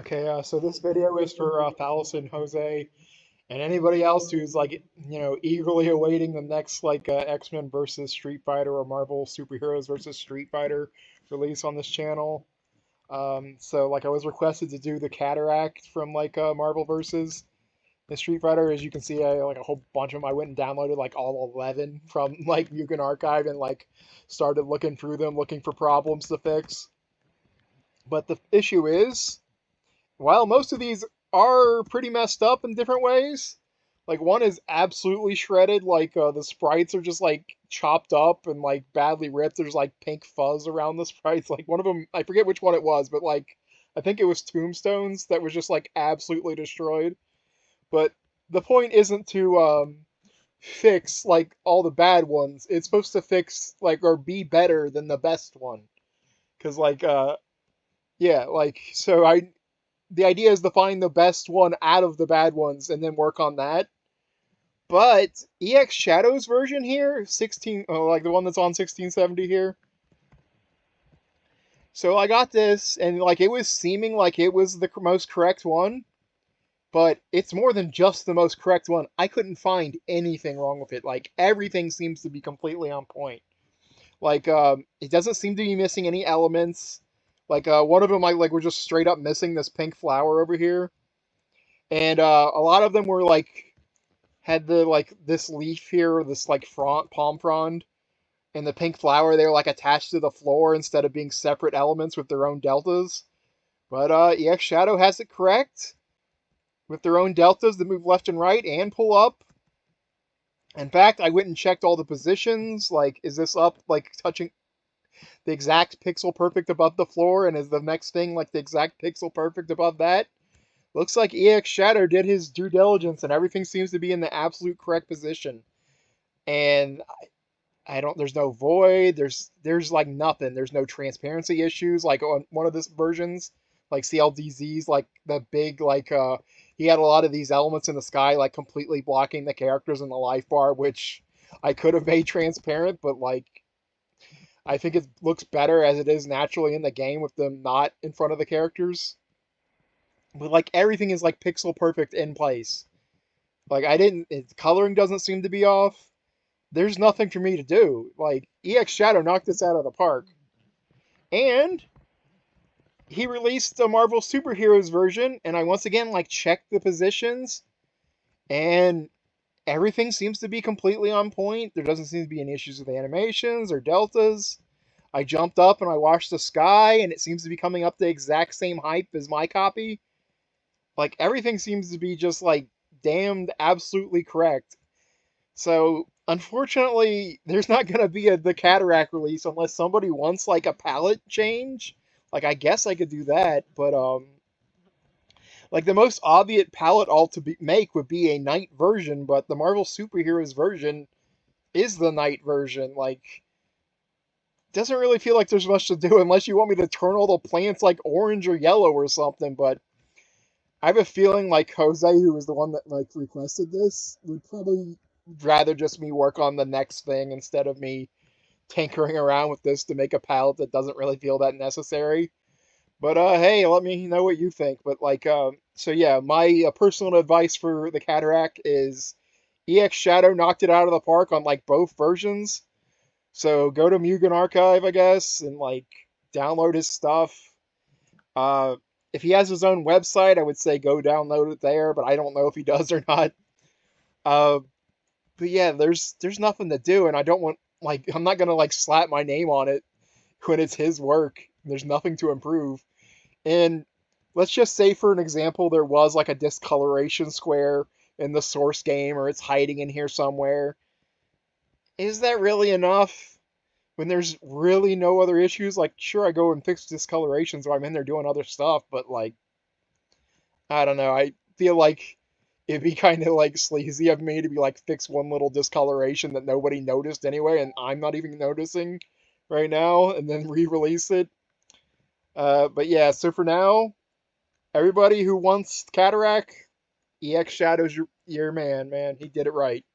Okay, so this video is for ThalisonJose and anybody else who's eagerly awaiting the next X-Men versus Street Fighter or Marvel Superheroes versus Street Fighter release on this channel. So I was requested to do the Cataract from Marvel versus the Street Fighter. As you can see, I like a whole bunch of them. I went and downloaded like all 11 from Mugen Archive and started looking through them, looking for problems to fix. But the issue is, while most of these are pretty messed up in different ways, like one is absolutely shredded, the sprites are just chopped up and badly ripped. There's pink fuzz around the sprites. Like one of them, I forget which one it was, but I think it was Tombstones that was just absolutely destroyed. But the point isn't to fix all the bad ones. It's supposed to fix or be better than the best one. Cause yeah, so the idea is to find the best one out of the bad ones and then work on that. But EXShadow's version here, 16, the one that's on 1670 here. So I got this, and it was seeming like it was the most correct one, but it's more than just the most correct one. I couldn't find anything wrong with it. Everything seems to be completely on point. It doesn't seem to be missing any elements. One of them, were just straight up missing this pink flower over here. And a lot of them were, had the, this leaf here, this, palm frond. And the pink flower, they were, attached to the floor instead of being separate elements with their own deltas. But EXShadow has it correct. With their own deltas that move left and right and pull up. In fact, I went and checked all the positions. Is this up, touching the exact pixel perfect above the floor, and is the next thing the exact pixel perfect above that? Looks like EXShadow did his due diligence and everything seems to be in the absolute correct position. And I don't, there's no void, there's nothing. There's no transparency issues on one of this versions, CLDZ's, the big, he had a lot of these elements in the sky, completely blocking the characters in the life bar, which I could have made transparent, but I think it looks better as it is naturally in the game with them not in front of the characters. But everything is pixel perfect in place. Coloring doesn't seem to be off. There's nothing for me to do. EXShadow knocked this out of the park. And he released the Marvel Superheroes version, and I once again checked the positions, and everything seems to be completely on point. There doesn't seem to be any issues with animations or deltas. I jumped up and I watched the sky, and it seems to be coming up the exact same height as my copy. Everything seems to be just damned absolutely correct. So unfortunately, there's not gonna be the Cataract release unless somebody wants a palette change. I guess I could do that, but the most obvious palette alt to make would be a night version, but the Marvel Superheroes version is the night version. Doesn't really feel like there's much to do unless you want me to turn all the plants orange or yellow or something, but I have a feeling Jose, who was the one that requested this, would probably rather just me work on the next thing instead of me tinkering around with this to make a palette that doesn't really feel that necessary. But hey, let me know what you think. But so yeah, my personal advice for the Cataract is EXShadow knocked it out of the park on both versions. So go to Mugen Archive, I guess, and download his stuff. If he has his own website, I would say go download it there, but I don't know if he does or not. But yeah, there's nothing to do, and I don't want I'm not gonna slap my name on it when it's his work. There's nothing to improve. And let's just say, for an example, there was a discoloration square in the source game, or it's hiding in here somewhere. Is that really enough when there's really no other issues? Sure, I go and fix discoloration so I'm in there doing other stuff, but I don't know. I feel it'd be kind of sleazy of me to be fix one little discoloration that nobody noticed anyway, and I'm not even noticing right now, and then re-release it. But yeah, so for now, everybody who wants Cataract, EXShadow's your man. He did it right.